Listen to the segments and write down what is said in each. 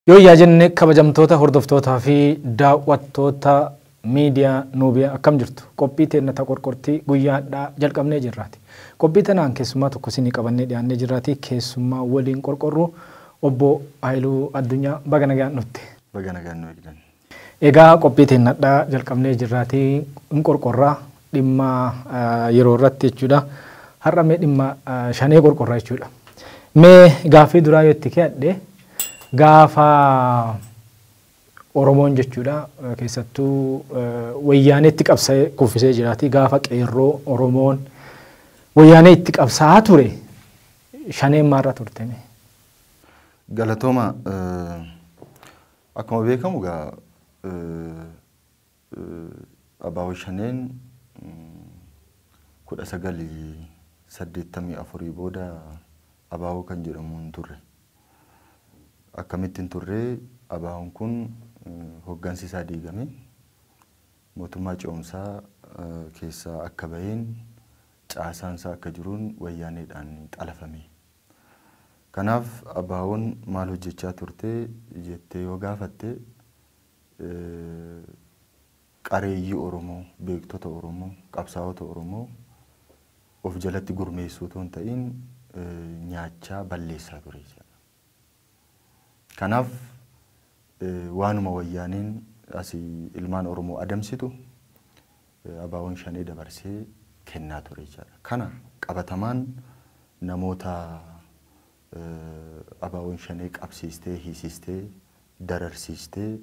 Yoo yaa jenne kabajamtoota hordoftootaa fi daawwattoota miidiyaa Nuubiyaa akkam jirtu qophii teennata qorqortii guyyaadhaa jalqabnee jirraati. Qophii tanaan keessummaa tokko isinii qabannee dhiyaannee jirraati. Keessummaa waliin qorqorru obbo Haayiluu Addunyaa baga nagaan dhufte. Baga nagaan nu eegdan. Egaa qophii teennadhaa jalqabnee jirraati. In qorqorraa dhimma yeroo irratti jechuudha. Har'a mee dhimma shanee qorqorraa jechuudha. Mee gaaffii duraa yoo itti ka'adhe gaafa Oromoon jechuudha keessattuu wayyaaneetti qabsa'ee kuffisee jiraati. Gaafa qeerroo Oromoon wayyaanee itti qabsaa'aa ture shaneen maarra turte? Galatooma akkuma beekamu gaa abaaboo shaneen 1984 booda abaaboo kan jedhamu hin turre. Akkamittiin turre abaaboon kun hoggansi isaa diigame mootummaa ce'umsaa keessaa akka baheen caasaan isaa akka jiruun wayyaaneedhaan xalafame. Kanaaf abaaboon maal hojjechaa turte jettee yoo gaafatte qareeyyii Oromoo, beektota Oromoo, qabsaa'ota Oromoo of jalatti gurmeessuu otoo hin ta'in nyaachaa balleessaa ture. Kanaaf waanuma wayyaaneen asii ilmaan Oromoo adamsitu abaaboon shanee dabarsee kennaa ture jechuudha. Kana qabatamaan namoota abaaboon shanee qabsiistee, hiisistee, dararsiistee,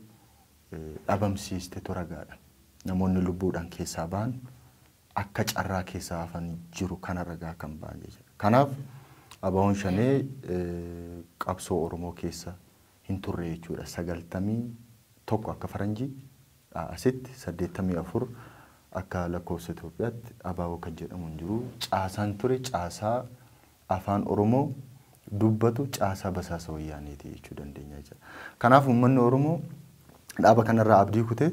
dhabamsiistee toragaadha. Namoonni lubbuudhaan keessaa ba'an akka carraa keessaa hafan jiru kana ragaa kan ba'an jechuudha. Kanaaf abaaboon shanee qabsoo Oromoo keessa hin turre jechuudha. 91 akka faranjii asitti 84 akka lakkoofsa Itoophiyaatti abaaboo kan jedhamu hin jiru. Caasaan ture caasaa afaan Oromoo dubbatu caasaa basaasa wayyaaneeti jechuu dandeenya jechuudha. Kanaaf uummanni Oromoo dhaaba kanarraa abdii kutee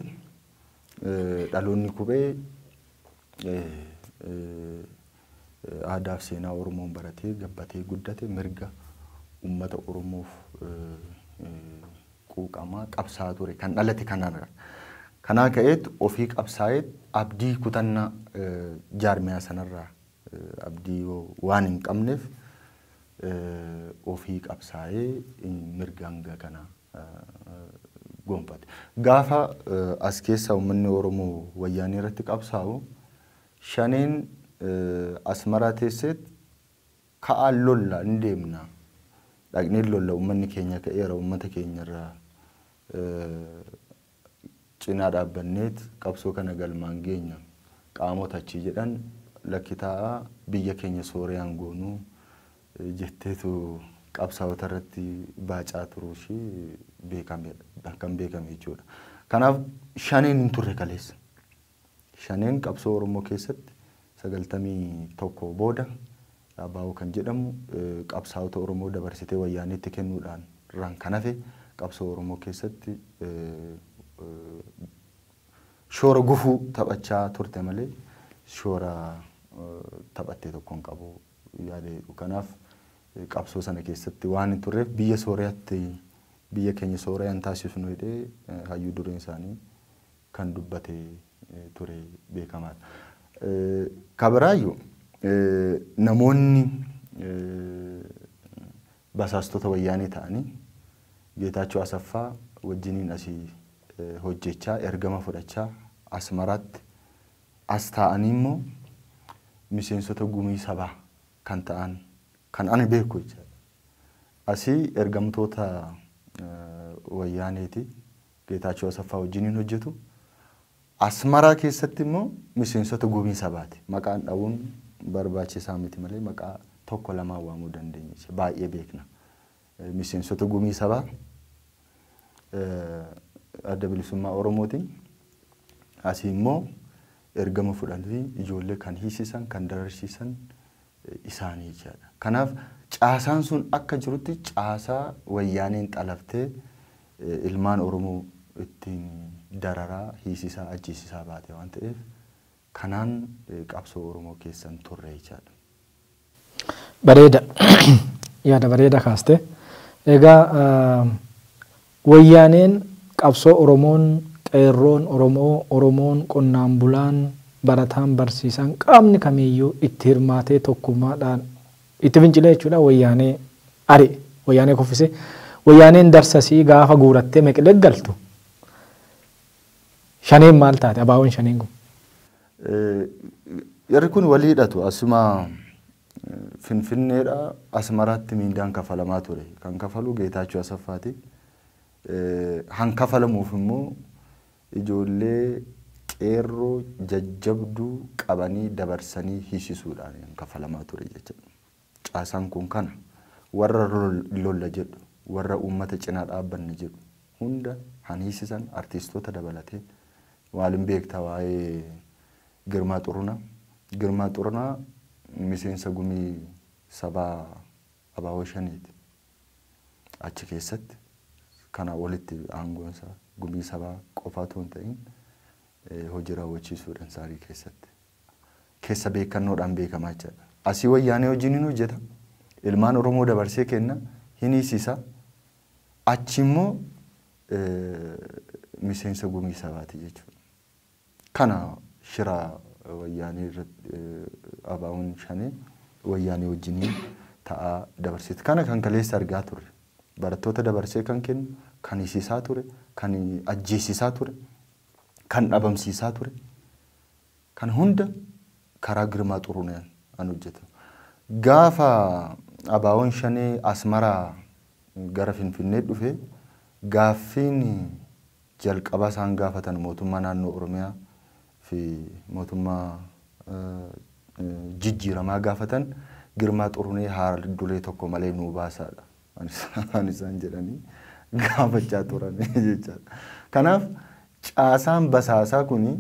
dhaloonni qubee aadaa fi seenaa Oromoon baratee gabbatee guddate mirga uummata Oromoof quuqamaa qabsaa ture kan dhalate kanarra. Kanaa ka'eet ofii qabsaa'eet abdii kutannaa jaarmiyaa sanarraa abdii waan hin qabneef ofii qabsaa'ee mirga hanga kana gonfate. Gaafa as keessa uummanni Oromoo wayyaanee irratti qabsaa'u shaneen Asmaraa teesseet ka'aan lolla hin deemna. Dhaqnee lolla uummanni keenya ka'eera uummata keenyarraa cinaa dhaabbanneet qabsoo kana galmaan geenya qaamota achii jedhan lakkitaa biyya keenya Sooriyaan goonuu jetteetu qabsaa'ota irratti baacaa turuu ishee kan beekame jechuudha. Kanaaf shaneen hin turre kaleessa. Shaneen qabsoo Oromoo keessatti 91 booda abaaboo kan jedhamu qabsaa'ota Oromoo dabarsitee wayyaaneetti kennuudhaan irraan kan hafe qabsoo Oromoo keessatti shoora gufuu taphachaa turte malee shoora taphattee tokko hin qabu yaadedha. Kanaaf qabsoo sana keessatti waan hin turreef biyya Sooriyaatti biyya keenya Sooriyaan taasisnu jedhee hayyuu dureen isaanii kan dubbate ture beekamaadha. Kabiraayyuu namoonni basaastota wayyaanee ta'anii Geetaachoo Asaffaa wajjiniin asii hojjechaa ergama fudhachaa Asmaraatti as ta'anii immoo miseensota gumii sabaa kan ta'an kan ani beeku jechuudha. Asii ergamtoota wayyaaneeti Geetaachoo Asaffaa wajjiniin hojjetu. Asmaraa keessatti immoo miseensota gumii sabaati. Maqaan dhabuun barbaachisaa miti malee maqaa tokko lamaan waamuu dandeenya. Baay'ee beekna. Miseensota gumii sabaa adda bilisummaa Oromootiin asii immoo ergama fudhanii ijoollee kan hiisisan kan dararsiisan isaanii jechuudha. Kanaaf caasaan sun akka jirutti caasaa wayyaaneen xalaftee ilmaan Oromoo ittiin dararaa hiisisaa ajjeesisaa baate waan ta'eef kanaan qabsoo Oromoo keessan turre jechuudha. Bareeda yaada bareeda kaaste. Egaa wayyaaneen qabsoo Oromoon qeerroon Oromoon qonnaan bulaan barataan barsiisan qaamni kamiyyuu itti hirmaatee tokkummaadhaan itti fincilee jechuudha wayyaanee ari wayyaanee kuffise wayyaaneen darsasii gaafa guurattee meqlee galtu shaneen maal taate abaawoon shaneen kun yarri kun waliidhatu asuma Finfinneedha Asmaraatti miindaan kafalamaa ture kan kafalu Geetaachoo Asaffaati han kafalamuuf immoo ijoollee qeerroo jajjabduu qabanii dabarsanii hiisisuudhaan kan kafalamaa ture jechuudha. Caasaan kun kana warra lolla jedhu warra uummata cinaa dhaabbanne jedhu hunda han hiisisan artistoota dabalatee waliin beektaa waa'ee Girmaa Xurunaa miseensa gumii sabaa abaawoo shaniiti achi keessatti kana walitti aangoonsa gumii sabaa qofaatu hin ta'in hojii raawwachiisuudhaan saarii keessatti keessa beekannoodhaan beekamaa jira. Asii wayyaanee hojiin hin hojjeta ilmaan Oromoo dabarsee kenna hin hiisisa achi immoo miseensa gumii sabaati jechuudha. Kana shira wayyaanee abaawoon shanii wayyaanee wajjiniin ta'aa dabarseeti. Kana kan kaleessa argaa turre barattoota dabarsee kan kennu kan hiisisaa ture kan ajjeesisaa ture kan dhabamsiisaa ture kan hunda karaa Girmaa Xurunaan an hojjeta. Gaafa abaawoon shanii Asmaraa gara Finfinnee dhufe gaaffiin jalqabaa isaan gaafatan mootummaa naannoo Oromiyaa fi mootummaa jijjiiramaa gaafatan Girmaa Xurunee haala dulee tokko malee nuu baasaadha. Isaan jedhanii gaafachaa turan jechaadha. Kanaaf caasaan basaasaa kuni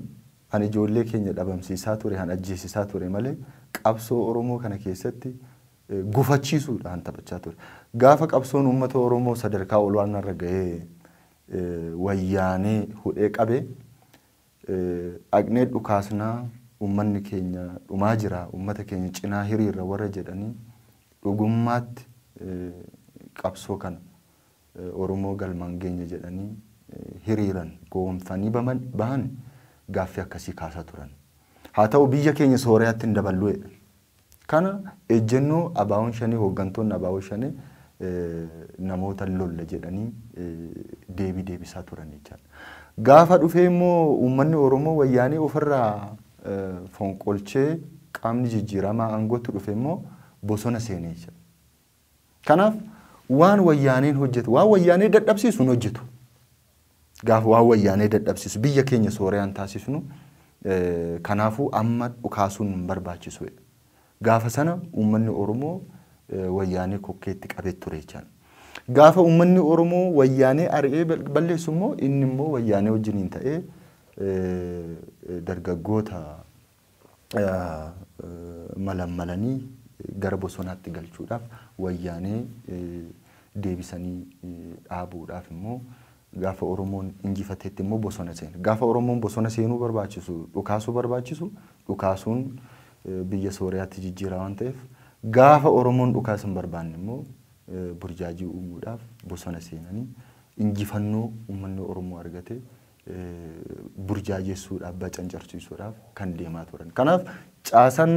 an ijoollee keenya dhabamsiisaa ture han ajjeesisaa ture malee qabsoo Oromoo kana keessatti gufachiisuudhaan taphachaa ture. Gaafa qabsoon uummata Oromoo sadarkaa olaanaarra gahee wayyaanee hudhee qabe aqnee dhukaasnaa uummanni keenya dhumaa jira uummata keenya cinaa hiriirra warra jedhanii dhugummaatti qabsoo kana Oromoo galmaan geenya jedhanii hiriiran goonfanii bahan gaaffii akkasii kaasaa turan. Haa ta'u biyya keenya Sooriyaatti hin daballu. Kana ejjennoo abaawoon shanii hooggantoonni abaawoon shanii namoota lolla jedhanii deebisaa turan jechaadha. Gaafa dhufee immoo uummanni Oromoo wayyaanee ofirraa fonqolchee qaamni jijjiiramaa aangootti dhufe immoo bosona seenee jira. Kanaaf waan wayyaaneen hojjetu waan wayyaanee dadhabsiisu hojjetu. Gaafa waan wayyaanee dadhabsiisu biyya keenya Sooriyaan taasisnu kanaafuu amma dhukaasuun barbaachisu. Gaafa sana uummanni Oromoo wayyaanee kokkeetti qabee ture jechaadha. Gaafa uummanni Oromoo wayyaanee ari'ee balleessu immoo inni immoo wayyaanee wajjiniin ta'ee dargaggoota malammalanii gara bosonaatti galchuudhaaf wayyaanee deebisanii dhaabuudhaaf immoo gaafa Oromoon injifateetti immoo bosona seena. Gaafa Oromoon bosona seenuu barbaachisu dhukaasuu barbaachisu dhukaasuun biyya Sooriyaatti jijjiiraa waan ta'eef gaafa Oromoon dhukaasa hin barbaanne immoo burjaajii uumuudhaaf bosona seenanii injifannoo uummanni Oromoo argate burjaajessuudhaaf bacancarsiisuudhaaf kan deemaa turan. Kanaaf caasaan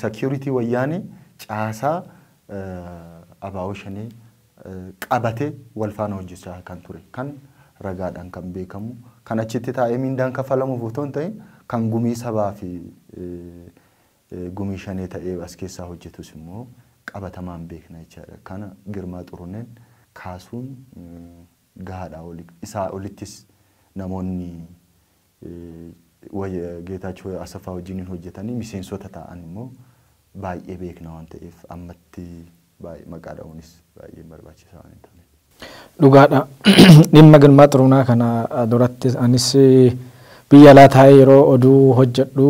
security wayyaanee caasaa abaawoo shanii qabate wal faana hojjechaa kan ture kan ragaadhaan kan beekamu kan achitti taa'ee miindaan kafalamuuf otoo hin ta'in kan gumii sabaa fi gumii shanii ta'ee as keessaa hojjetus immoo qabatamaan beekna jechaadha. Kana Girmaa Xuruneen kaasuun gahaadha isaa olittis namoonni Geetaachoo Asaffaa wajjin hojjetanii miseensota ta'an immoo baay'ee beekna waan ta'eef ammatti baay'ee maqaa dha'uunis baay'ee barbaachisaa waan ta'eef. Dhugaadha. Dhimma Girmaa Xurunaa kana duratti anis biyya alaa taa'ee yeroo oduu hojjedhu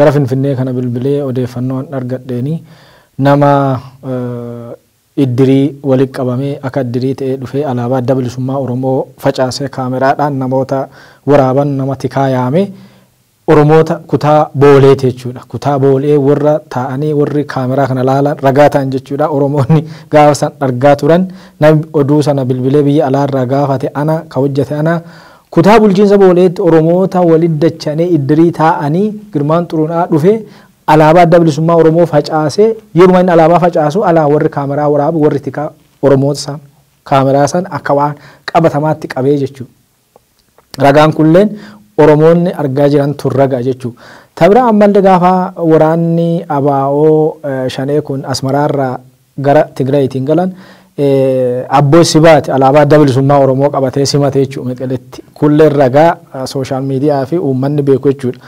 gara Finfinnee kana bilbilee odeeffannoo argadheeni nama iddirii walitti qabamee akka iddirii ta'ee dhufee alaabaa adda bilisummaa Oromoo facaasee kaameraadhaan namoota waraaban nama tikaa yaame Oromoota kutaa booleeti jechuudha. Kutaa boolee warra taa'anii warri kaameraa kana laalan ragaa ta'an jechuudha. Oromoonni gaafa san argaa turan namni oduu sana bilbilee biyya alaarraa gaafate ana ka hojjate ana kutaa bulchiinsa booleetti Oromoota walitti dachanii iddirii taa'anii Girmaan Xuruunaa dhufe alaabaa adda bilisummaa Oromoo facaasee yeruma inni alaabaa facaasu alaa warri kaameraa waraabu warri tikaa Oromoota san kaameraa san akka waan qabatamaatti qabee jechuudha. Ragaan kulleen Oromoonni argaa jiran tun ragaa jechuudha. Tabira ammallee gaafa waraanni ABO shanee kun Asmaraarraa gara Tigraayitiin galan Abboo Sibaati alaabaa adda bilisummaa Oromoo qabatee simate jechuudha Meqeletti. Kulleen ragaa sooshaal miidiyaa fi uummanni beeku jechuudha.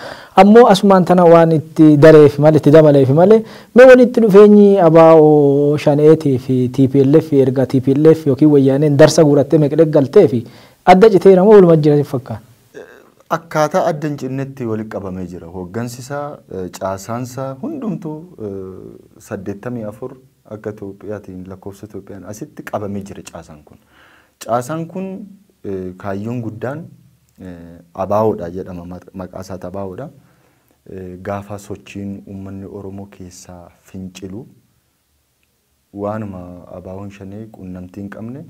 Ammoo asumaan tana waan itti dareefi malee itti dabaleefi malee mee walitti dhufeenyi ABO shaneetii fi TPLF erga TPLF yookiin wayyaaneen darsa guurattee Meqelee galtee fi adda citeera moo walumaa jira fakkaata? Akkaataa adda hin cinnetti walitti qabamee jira. Hooggansisaa caasaansaa hundumtuu 84 akka Itoophiyaatiin lakkoofsa Itoophiyaan asitti qabamee jira caasaan kun. Caasaan kun kaayyoon guddaan ABO'dha jedhama maqaa isaa ABO'dha. Gaafa sochiin uummanni Oromoo keessaa fincilu waanuma ABO'n shanee quunnamtii hin qabne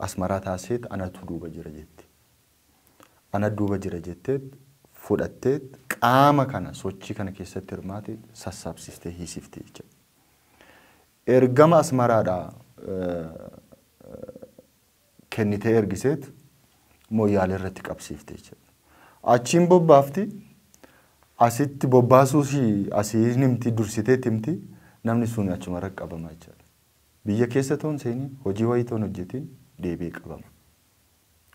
Asmaraa taaseet anatu duuba jira jetti. Ana duuba jira jetteet fudhatteet qaama kana sochii kana keessatti hirmaate sassaabsistee hiisiftee jechuudha. Ergama Asmaraadhaa kennitee ergiseet Mooyyaalee irratti qabsiiftee jechuudha. Achiin bobbaafti asitti bobbaasuushii asii himti dursitee himti namni sun achuma irratti qabama jechuudha. Biyya keessa toon seenii hojii wayii toon hojjetiin deebi'ee qabama.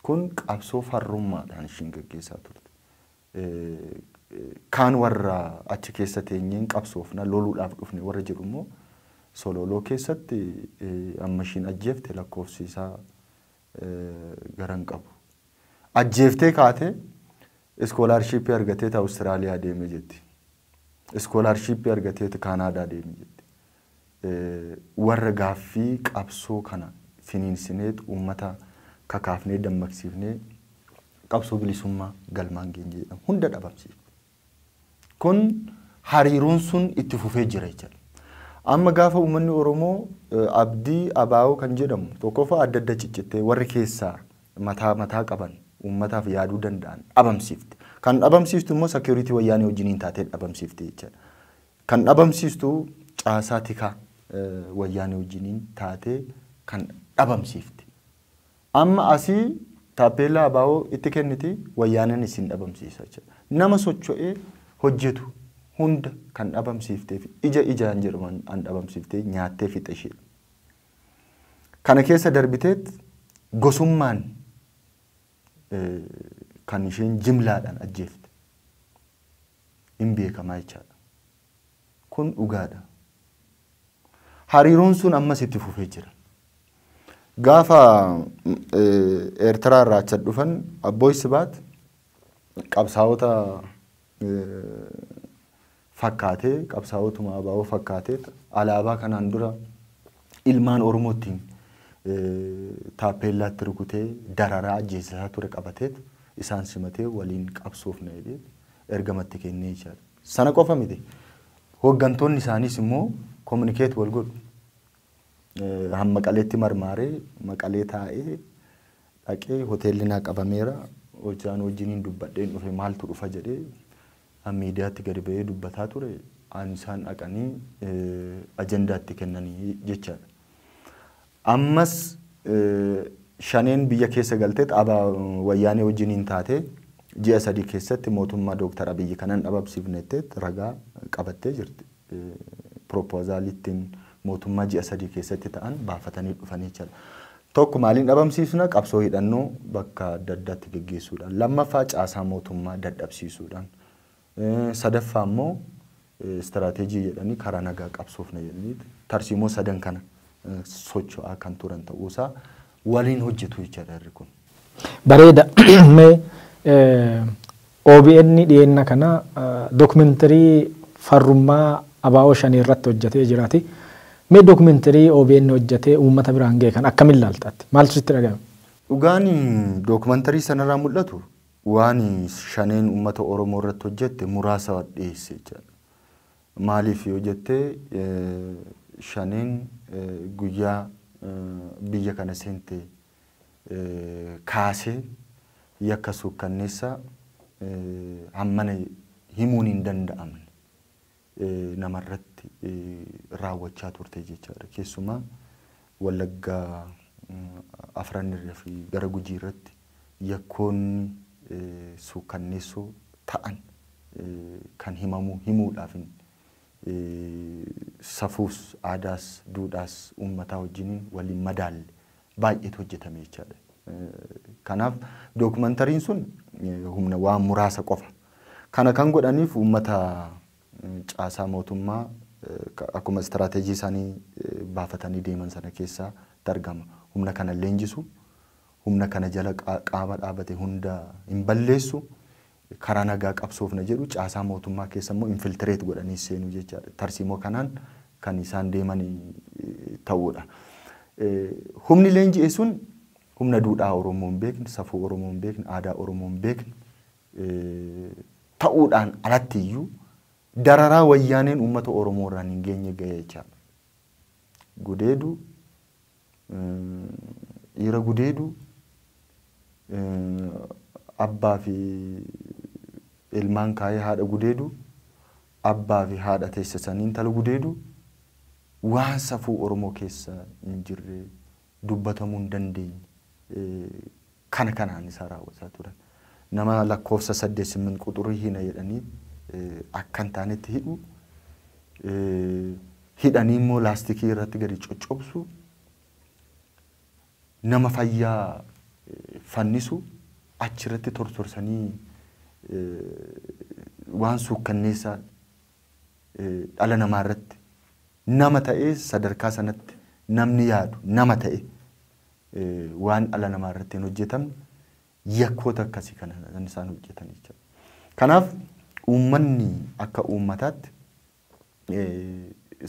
Kun qabsoo farrummaadhaan ishiin gaggeessaa turte. Kaan warra achi keessa teenyeen qabsoofna loluudhaaf dhufne warra jedhu immoo sololoo keessatti amma ishiin ajjeefte lakkoofsi isaa garan qabu. Ajjeeftee kaatee iskoolaarshiippii argatee Awustiraaliyaa deeme jetti. Iskoolaarshiippii argatee Kaanaadaa deeme jetti. Warra gaaffii qabsoo kana finiinsineet uummata kakaafnee dammaqsiifnee qabsoo bilisummaa galmaan geenye jedhamu hunda dhabamsiifne. Kun hariiroon sun itti fufee jira jechuudha. Amma gaafa uummanni Oromoo abdii ABO kan jedhamu tokkoffaa adda adda ciccittee warri keessaa mataa qaban uummataaf yaaduu danda'an dhabamsiifte. Kan dhabamsiiftu immoo security wayyaanee wajjiniin taatee dhabamsiifte jechuudha. Kan dhabamsiiftu caasaa tikaa wayyaanee wajjiniin taatee kan dhabamsiifte. Amma asii taappellaa ABO itti kenniti wayyaaneen isin dhabamsiisa jechuudha. Nama socho'ee hojjetu hunda kan dhabamsiifteef ijaan jedhaman an dhabamsiiftee nyaattee fixe ishee. Kana keessa darbiteet gosummaan kan isheen jimlaadhaan ajjeefte. Hin beekamaa jechaadha. Kun dhugaadha. Hariiroon sun ammas itti fufee jira. Gaafa Eertiraa irraa achi dhufan Abboo Sibaat qabsaa'ota fakkaatee qabsaa'otuma ABO fakkaatee alaabaa kanaan dura ilmaan Oromootiin taappeellaatti rukutee dararaa ajjeesisaa ture qabateet isaan simatee waliin qabsoofna jedhee ergamatti kennee jira. Sana qofa miti. Hooggantoonni isaaniis immoo komunikeet wal godhu. Maqaleetti marmaaree maqalee taa'ee dhaqee hoteelli naa qabameera hojjaan wajjiniin dubbadheen dhufe maaltu dhufa jedhee miidiyaatti gadi ba'ee dubbataa ture aan isaan dhaqanii ajandaatti kennanii jechaadha. Ammas shaneen biyya keessa galteet wayyaanee wajjiniin taatee ji'a 3 keessatti mootummaa Dooktar Abiyyi kanan dhabamsiifnetteet ragaa qabattee jirti. Propoozaalittiin mootummaa ji'a 3 keessatti ta'an baafatanii dhufanii jechaadha. Tokko maaliin dhabamsiisna qabsoo hidhannoo bakka adda addaatti gaggeessuudhaan. Lammaffaa caasaa mootummaa dadhabsiisuudhaan. Sadaffaa immoo istiraateejii jedhanii karaa nagaa qabsoofna jedhanii tarsiimoo sadan kana socho'aa kan turan ta'uusaa waliin hojjetu jechaadha irri kun. Bareeda. OBN dhiyeenya kana dookumentarii farrummaa ABO shanii irratti hojjetee jiraati. Mee dookumentarii OBN hojjetee uummata biraan ga'e kan akkamiin ilaaltaatti? Maaltu sitti dhaga'ame? Dhugaan dookumentarii sanarraa mul'atu waan shaneen uummata Oromoo irratti hojjette muraasa dhiyeesse jechuudha. Maaliif yoo jette shaneen guyyaa biyya kana seente kaasee yakka suukkanneessa hammana himuun hin danda'amne namarratti raawwachaa turte jechuudha. Keessumaa Wallaggaa afranirra fi gara Gujii irratti yakkoonni suukkanneessoo ta'an kan himuudhaaf safuus aadaas duudhaas uummataa wajjin waliin madaalle baay'eetu hojjetame jechuudha. Kanaaf dookumentariin sun humna waan muraasa qofa. Kana kan godhaniif uummata caasaa mootummaa akkuma istiraatejii isaanii baafatanii deeman sana keessaa argama. Humna kana leenjisu, humna kana jala qaama dhaabate hunda hin balleessu, karaa nagaa qabsoofna jedhu caasaa mootummaa keessa immoo infiltireet godhanii seenuu jechaadha. Tarsiimoo kanaan kan isaan deeman ta'uudha. Humni leenji'e sun humna duudhaa Oromoo hin beekne, safuu Oromoo hin beekne, aadaa Oromoo hin beekne ta'uudhaan alatti iyyuu dararaa wayyaaneen uummata Oromoo irraan hin geenye ga'ee jechaadha. Gudeedu, dhiira gudeedu, abbaa fi ilmaan kaayee haadha gudeedu, abbaa fi haadha teessisanii intala gudeedu waan safuu Oromoo keessa hin jirre dubbatamuu hin dandeenye kana kanaan isaa raawwataa turan. Nama lakkoofsa 8 quxurii hina jedhanii akkan taanetti hidhu hidhanii immoo laastikii irratti gadi coccobsu nama fayyaa fannisu achirratti tortorsanii waan suukkanneessaa dhala namaa irratti nama ta'ee sadarkaa sanatti namni yaadu nama ta'e waan dhala namaa irratti hin hojjetamne yakkoota akkasii kana isaan hojjetan jechuudha. Kanaaf uummanni akka uummataatti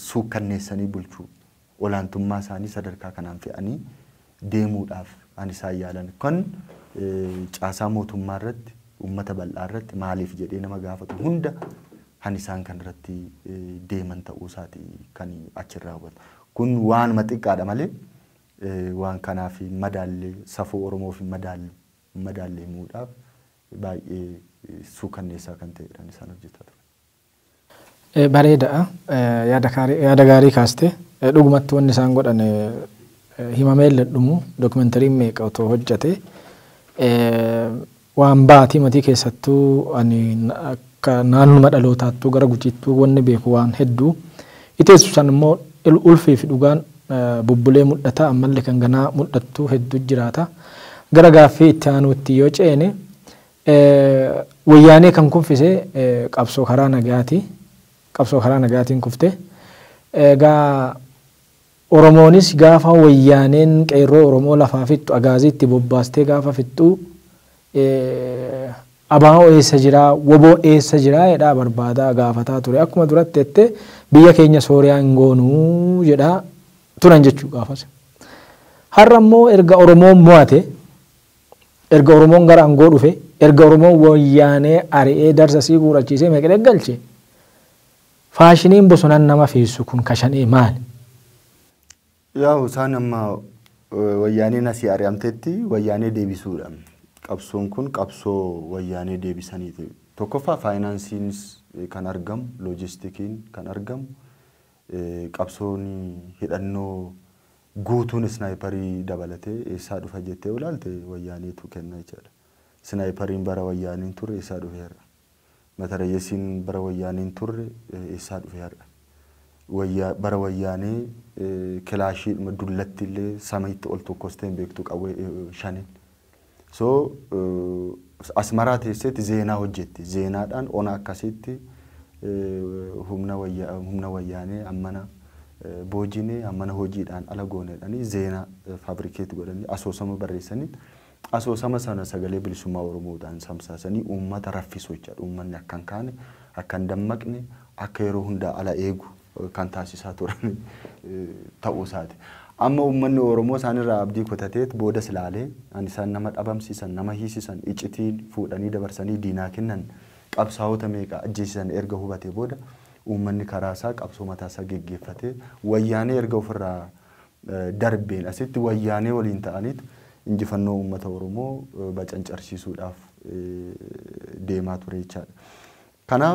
suukkanneessanii bulchuu olaantummaa isaanii sadarkaa kanaan fe'anii deemuudhaaf an isaan yaalan kan caasaa mootummaa irratti uummata bal'aa irratti maaliif jedhee nama gaafatu hunda han isaan kan irratti deeman ta'uu isaati kan achirraa hubatu. Kun waan xiqqaadha malee waan kanaaf madaallee safuu Oromoo fi madaallee muudhaaf baay'ee suukanneessaa kan ta'edhaan isaan hojjetaa turan. Bareeda yaada gaarii kaaste dhugumatti wanni isaan godhan himamee dhumu dookumentariin meeqa otoo hojjate waan baatii matii keessattuu ani akka naannuma dhalootaattuu gara Gujiittuu wanni beeku waan hedduu iteessu san immoo ulfii fi dhugaan bubbulee mul'ata ammallee kan ganaa mul'attu hedduu jiraata. Gara gaaffii itti aanuutti yoo ceene wayyaanee kan kuffise qabsoo karaa nagaati. Qabsoo karaa nagaatiin kufte. Egaa Oromoonis gaafa wayyaaneen qeerroo Oromoo lafaa fixxu agaaziitti bobbaastee gaafa fixxu abaa'oo eessa jiraa woboo eessa jiraa jedhaa barbaadaa gaafataa ture. Akkuma duratti jettee biyya keenya Sooriyaa hin goonuu jedhaa turan jechuu gaafas. Har'a immoo erga Oromoon mo'ate erga Oromoon gara aangoo dhufe erga Oromoon wayyaanee ari'ee darsa sii guurachiisee meeqadee galche faashiniin bosonaan nama feessu kun kashanee maali? Yaa isaan amma wayyaaneen asii ari'amtetti wayyaanee deebisuudha. Qabsoon kun qabsoo wayyaanee deebisaniiti. Tokkoffaa faayinaansiinis kan argamu, loojistikiin kan argamu, qabsoon hidhannoo guutuun snaayiparii dabalatee eessaa dhufa jettee ilaalte wayyaaneetu kenna jechuudha. Snaayipariin bara wayyaaneen turre eessaa dhufeera. Matarayeesiin bara wayyaaneen turre eessaa dhufeera. Bara wayyaanee kilaashii dullatti illee samiitti ol tokkosteen beektu qawwee shanin. So asmaraa teesseetti zeenaa hojjetti. Zeenaadhaan ona akkasitti humna wayyaanee ammana boojinee ammana hojiidhaan ala gooneedhanii zeenaa faabrikeetti godhanii asoosama barreessanii asoosama sana sagalee bilisummaa Oromoodhaan samsaasanii uummata raffisuu jechuudha. Uummanni akkan kaane akkan dammaqne akka yeroo hundaa ala eegu kan taasisaa turan ta'uu isaati. amma uummanni Oromoo isaanirraa abdii kutateet booda silaalee ani isaan nama dhabamsiisan nama hiisisan iccitiin fuudhanii dabarsanii diinaa kennan qabsaa'ota meeqa ajjeesisan erga hubatee booda uummanni karaa isaa qabsoo mataa isaa geggeeffatee wayyaanee erga ofirraa darbeen asitti wayyaanee waliin ta'aniit injifannoo uummata Oromoo bacancarsiisuudhaaf deemaa ture jechaadha. Kana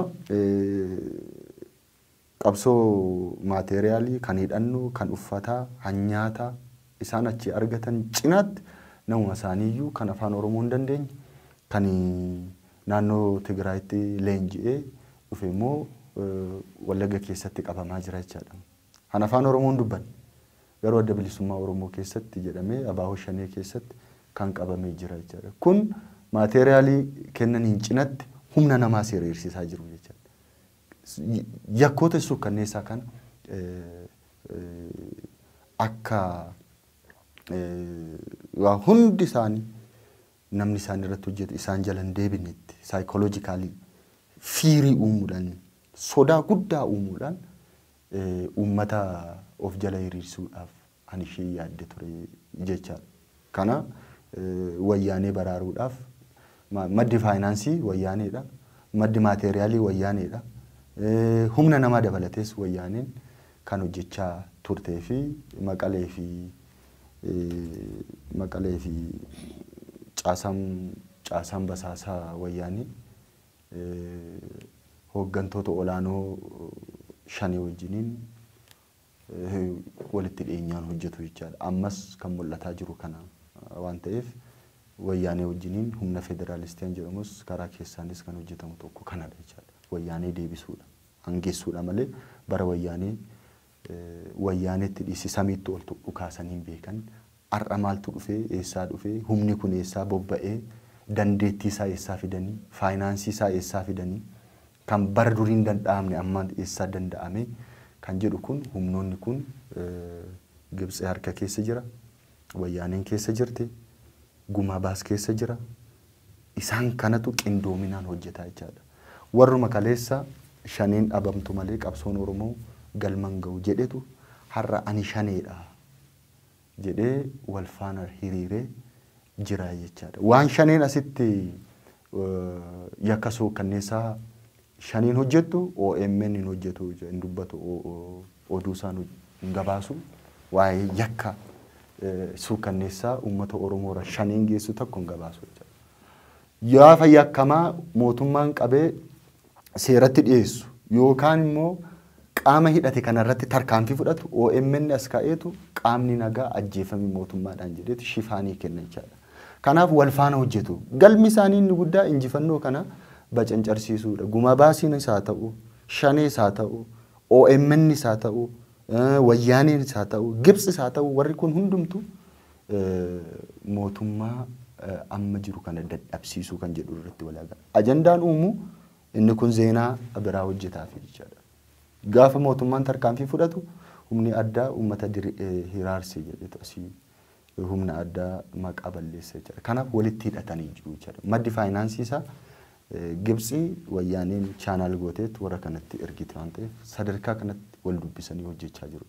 qabsoo maateeriyaalii kan hidhannu kan uffataa hanyaata isaan achi argatan cinaatti namuma isaaniiyyuu kan afaan Oromoo hin dandeenye kan naannoo Tigraayitti leenji'ee dhufe immoo Wallagga keessatti qabamaa jira jechaadha. Kan afaan Oromoo hin dubbanne garuu adda bilisummaa Oromoo keessatti jedhamee abaaboo shanee keessatti kan qabamee jira jechaadha. Kun maateeriyaalii kennaniin cinatti humna namaa seereersisaa jiru jechaadha. Yakkoota suukkanneessaa kan akka hundi isaanii namni isaan irratti hojjetu isaan jala hin deebinetti saayikooloojikaalii fiirii uumuudhaan sodaa guddaa uumuudhaan uummata of jala hiriirsuudhaaf ani ishee yaadde ture jechaadha. Kana wayyaanee baraaruudhaaf maddi faayinaansii wayyaaneedha, maddi maateeriyaalii wayyaaneedha. Humna namaa dabalatees wayyaaneen kan hojjechaa turtee fi Maqalee fi caasaan basaasaa wayyaanii hooggantoota olaanoo shanii wajjiniin walitti dhiyeenyaan hojjetu jechaadha. Ammas kan mul'ataa jiru kana waan ta'eef wayyaanee wajjiniin humna federaalistiyan jedhamus karaa keessaanis kan hojjetamu tokko kanadha jechaadha. Wayyaanee deebisuudha, hangeessuudha malee bara wayyaaneetti dhiisi samiitti ol tuqu kaasaniin beekan har'a maaltu dhufee eessaa dhufee humni kun eessaa bobba'ee dandeettii isaa eessaa fidanii faayinaansii isaa eessaa fidanii kan bara duriin danda'amne amma eessaa danda'ame kan jedhu kun humnoonni kun Gibxi harka keessa jira, wayyaaneen keessa jirti, gumaa baas keessa jira. Isaan kanatu qindoominaan hojjetaa jechaadha. Warruma kaleessa shaneen dhabamtu malee qabsoon Oromoo galman ga'u jedhetu har'a ani shaneedha jedhee wal faana hiriiree jira jechaadha. Waan shaneen asitti yakka suukkanneessaa shaniin hojjettu OMN hin hojjetu hin dubbatu oduu isaan hin gabaasu waa'ee yakka suukkanneessaa uummata Oromoo shaniin geessu tokko hin gabaasu jechaadha. Gaafa yakkamaa mootummaan qabee seeratti dhiyeessu yookaan immoo qaama hidhate kanarratti tarkaanfii fudhatu OMN as ka'eetu qaamni nagaa ajjeefame mootummaadhaan jedheetu shifaanii kenna jechaadha. Kanaaf wal faana hojjetu. Galmi isaanii inni guddaa injifannoo kana bacancarsiisuudha. Gumaa baasiin isaa ta'u, shanee isaa ta'u, OMN isaa ta'u, wayyaaneen isaa ta'u, Gibxi isaa ta'u warri kun hundumtu mootummaa amma jiru kana dadhabsiisuu kan jedhu irratti walaagaa. Ajandaan uumu inni kun seenaa biraa hojjetaa fi jechaadha. Gaafa mootummaan tarkaanfii fudhatu humni addaa uummata hiraarsee jedhetu asii humna addaa maqaa balleessa jechaadha. Kanaaf walitti hidhatanii jiru jechaadha. Maddi faayinaansii isaa Gibxi wayyaaneen chaanaal gooteet warra kanatti ergite waan ta'eef sadarkaa kanatti wal dubbisanii hojjechaa jiru.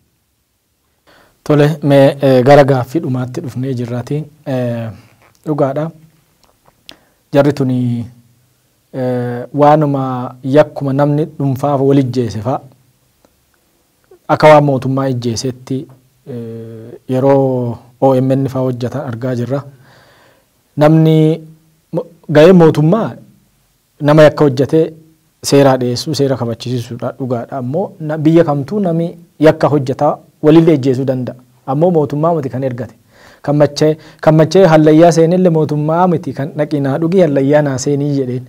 Tole mee gara gaaffii dhumaatti dhufnee jirraati. Dhugaadha. Jarri tuni waanuma yakkuma namni dhuunfaaf wal ijjeese fa'a akka waan mootummaa ijjeesetti yeroo OMN fa'aa hojjetan argaa jirra. Namni ga'ee mootummaa nama yakka hojjetee seeraa dhiyeessuu seera kabachiisuudha dhugaadha. Ammoo biyya kamtuu namni yakka hojjetaa walillee ijjeesuu danda'a. Ammoo mootummaa miti kan ergate. Kan machee hallayyaa seenillee mootummaa miti kan dhaqinaa dhugi hallayyaa naa seenii jedheen.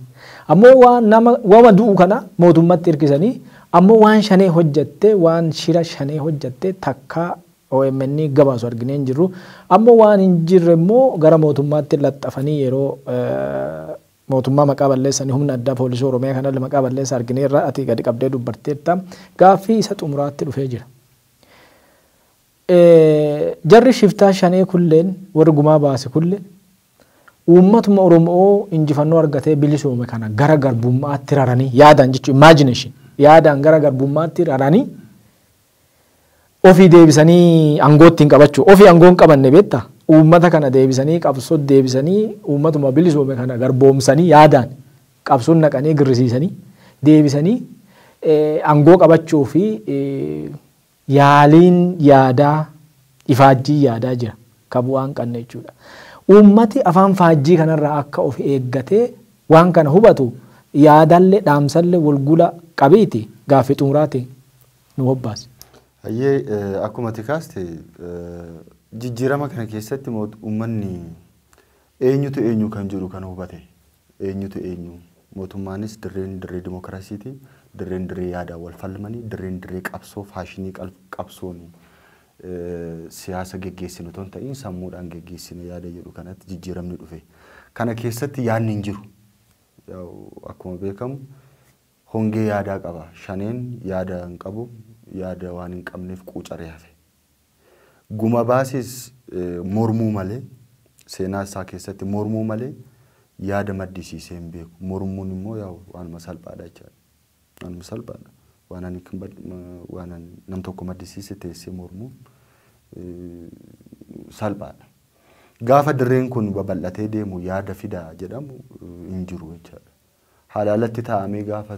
Ammoo waan du'u kana mootummatti hirkisanii ammoo waan shanee hojjettee waan shira shanee hojjettee takka OMN gabaasu arginee hin jirru. Ammoo waan hin jirre immoo gara mootummaatti laxxafanii yeroo mootummaa maqaa balleessanii humna addaa poolisii Oromiyaa kanallee maqaa balleessa arginee irraa ati gadi qabdee dubbatteetta. Gaaffii isa xumuraatti dhufee jira. Jarri shiftaa shanee kulleen warri gumaa baase kulleen uummatuma Oromoo injifannoo argatee bilisoome kana gara garbummaatti raranii yaadaan jechuun imagination yaadaan gara garbummaatti raranii ofii deebisanii aangootti hin qabachuu ofii aangoon qabanne beektaa uummata kana deebisanii qabsoo deebisanii uummatuma bilisoome kana garboomsanii yaadaan qabsoon naqanii girrisiisanii deebisanii aangoo qabachuu fi yaaliin yaadaa ifaajjii yaadaa jira kabu'aan qanne jechuudha. Uummati afaan faajjii kanarraa akka of eeggatee waan kana hubatu yaadallee dhaamsallee walgula qabiiti gaaffii xumuraatiin nu hobbaase. Hayyee akkuma tikaaste jijjiirama kana keessatti uummanni eenyutu eenyu kan jiru kan hubate eenyutu eenyu mootummaanis dirree dimokiraasiiti dirree yaadaa wal falmanii dirree qabsoo faashinii qabsoon siyaasa geggeessinu ton ta'in sammuudhaan geggeessinu yaada jedhu kanatti jijjiiramni dhufe kana keessatti yaadni hin jiru akkuma beekamu hongee yaadaa qaba shaneen yaada hin qabu yaada waan hin qabneef quucaree hafe guma baasis mormuu malee seenaa isaa keessatti mormuu malee yaada maddisiisee hin beeku mormuun immoo waanuma salphaadha jechaadha waanuma salphaadha waan nam tokko maddisiise teessee mormuu salphaadha gaafa dirreen kun babal'atee deemu yaada fidaa jedhamu hin jiru jechaadha halaalatti taa'amee gaafa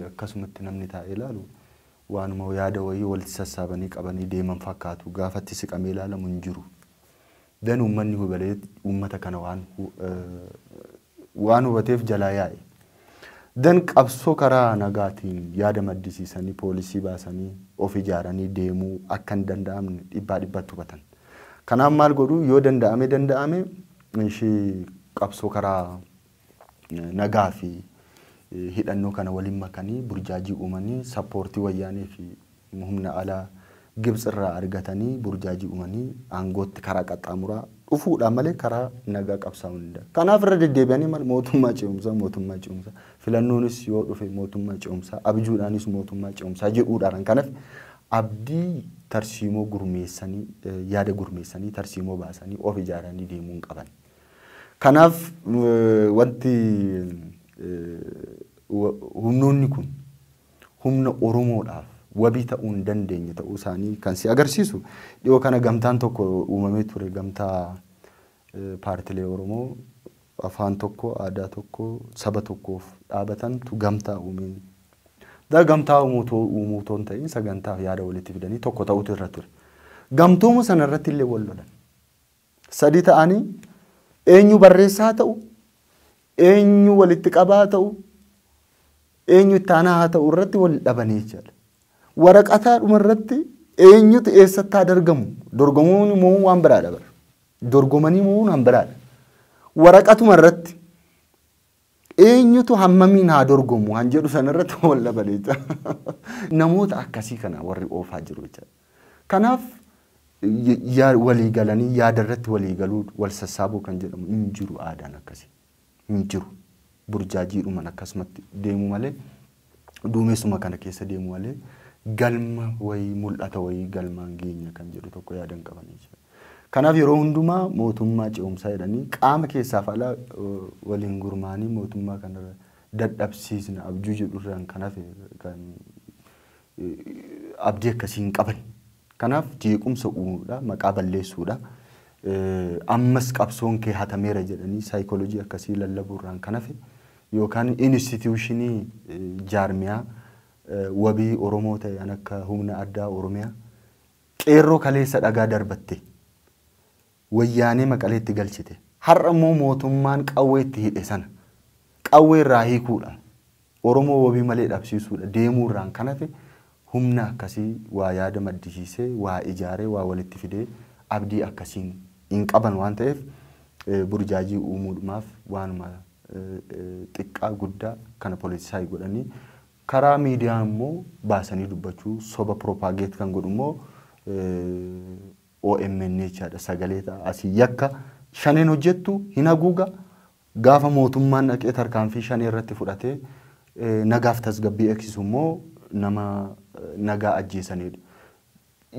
akkasumatti namni taa'ee ilaalu waanuma yaada wayii walitti sassaabanii qabanii deeman fakkaatu gaafatti siqamee ilaalamu hin jiru. Dan uummanni hubalee uummata kana waan hubateef jalaa yaa'e. Dan qabsoo karaa nagaatiin yaada maddisiisanii poolisii baasanii of ijaaranii deemuu akka hin danda'amne dhibbatti hubatan. Kanaaf maal godhu yoo danda'ame ishee qabsoo karaa nagaa fi hidhannoo kana waliin makanii burjaajii uumanii sappoortii wayyaanee fi humna alaa Gibs irraa argatanii burjaajii uumanii aangootti karaa qaxxaamuraa dhufuudhaan malee karaa nagaa qabsaa'uu hin danda'u. Kanaaf irra deddeebi'anii mootummaa ce'umsaa filannoonis yoo dhufe mootummaa ce'umsaa abjuudhaanis mootummaa ce'umsaa jedhuudhaan kanaaf abdii tarsiimoo gurmeessanii yaada gurmeessanii tarsiimoo baasanii of ijaaranii deemuu hin qaban. Kanaaf wanti humnoonni kun humna Oromoodhaaf wabii ta'uu hin dandeenye ta'uu isaanii kan si agarsiisu dhiyoo kana gamtaan tokko uumamee ture gamtaa paartilee Oromoo afaan tokko aadaa tokko saba tokkoof dhaabatantu gamtaa uumeen gamtaa uumuutoon ta'in sagantaaf yaada walitti fidanii tokko ta'utu irra ture gamtooma sana irratti illee wal lolan sadii ta'anii eenyu barreessaa ta'u eenyu walitti qabaa ta'u eenyu ittaanaa haa ta'u irratti wal dhabanii jira. Waraqataa dhuma irratti eenyutu eessatti argamu dorgomuun immoo waan biraadha bara. Dorgomanii immoo waan biraadha. Waraqatuma irratti eenyutu hammamiin haa dorgomu waan jedhu sana irratti wal dhabanii jira. Namoota akkasii kana warri oofaa jiru jechuudha. Kanaaf walii galanii yaada irratti walii galuu wal sassaabuu kan jedhamu hin jiru aadaan akkasii. Hin jiru. Burjaajiidhuman akkasumatti deemu malee duumessuma kana keessa deemu malee galma wayii mul'ata wayii galmaan geenya kan jedhu tokko yaadan qabanii jira. Kanaaf yeroo hundumaa mootummaa ce'umsaa jedhanii qaama keessaaf alaa waliin gurmaanii mootummaa kana dadhabsiisna abjuu jedhurraan kanaaf kan abdii akkasii hin qaban. Kanaaf jeequmsa uumuudha maqaa balleessuudha. Ammas qabsoon kee hatameera jedhanii saayikooloojii akkasii lallabuurraan kanaaf yookaan instituushinii jaarmiyaa wabii Oromoo ta'e akka humna addaa Oromiyaa qeerroo kaleessa dhagaa darbatte wayyaanee maqaleetti galchite har'a immoo mootummaan qawweetti hidhe sana qawwee irraa hiikuudha Oromoo wabii malee dhabsiisuudha deemuurraan kanaaf humna akkasii waa yaada maddisiisee waa ijaaree waa walitti fidee abdii akkasiin hin qaban waan ta'eef burjaajii uumuudhaaf waanuma xiqqaa guddaa kana poolitisaayii godhanii karaa miidiyaa immoo baasanii dubbachuu soba propaageet kan godhu immoo OMN jechaadha sagalee ta'a asii yakka shaneen hojjettu hin haguuga gaafa mootummaan dhaqee tarkaanfii shanee irratti fudhatee nagaaf tasgabbii eegsisu immoo nama nagaa ajjeesanidha.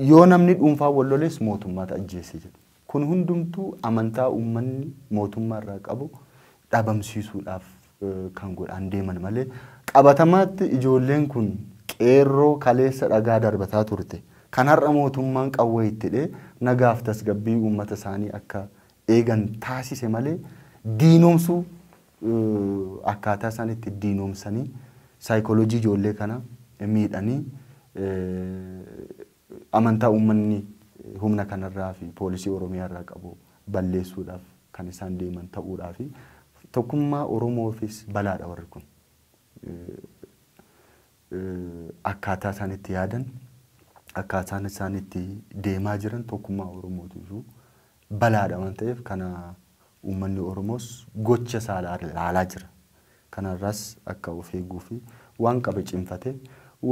Yoo namni dhuunfaa wal loles mootummaata ajjeese jedhu. Kun hundumtuu amantaa uummanni mootummaa irraa qabu dhabamsiisuudhaaf kan godhan deeman malee qabatamaatti ijoolleen kun qeerroo kaleessa dhagaa darbataa turte Kanarra mootummaan qawwee itti dhee nagaaf tasgabbii uummata isaanii akka eegan taasise malee diinoomsuu akkaataa isaan itti diinoomsanii saayikooloojii ijoollee kana miidhanii amantaa uummanni humna kanarraa fi poolisii Oromiyaa irraa qabu balleessuudhaaf kan isaan deeman ta'uudhaa fi tokkummaa Oromoofis balaadha warri kun. Akkaataa isaan itti yaadan akkaataan isaan itti deemaa jiran tokkummaa Oromootiifuu balaadha waan ta'eef kana uummanni Oromoos gocha isaa laalaa jira. Kanarraas akka of eeguu fi waan qabe cimfatee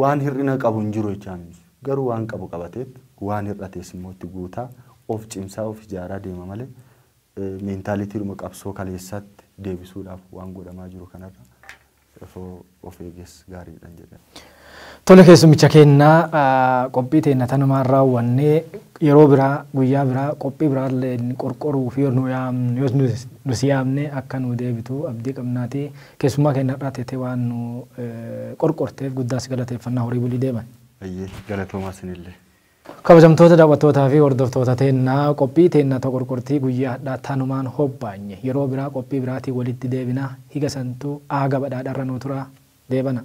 waan hir'ina qabu hin jiru jechaa miti. Garuu waan qabu qabateet waan hir'atees immoo itti guutaa of cimsaa of ijaaraa deema malee meentaaliitiidhuma qabsoo kaleessaatti deebisuudhaaf waan godhamaa jiru kanarra of eegees gaariidhaan jedhama. Tole keessumicha kennaa qophii teenya tanumaan raawwannee yeroo biraa guyyaa biraa qophii biraallee qorqoruu fi nu siyaamne akka nu deebitu abdii qabnaati keessumaa keenya irraa teetee waan nu qorqorteef guddaas galateeffannaa horii bulii deeman. Ayyee galatoomaa sinillee. Kabajamtoota daawwattootaa fi hordoftoota teennaa qophii teenya qorqortii guyyaa hadhaa tanumaan hobbaanye yeroo biraa qophii biraatiin walitti deebina higa santuu aaga badhaadharra nu tura deebana.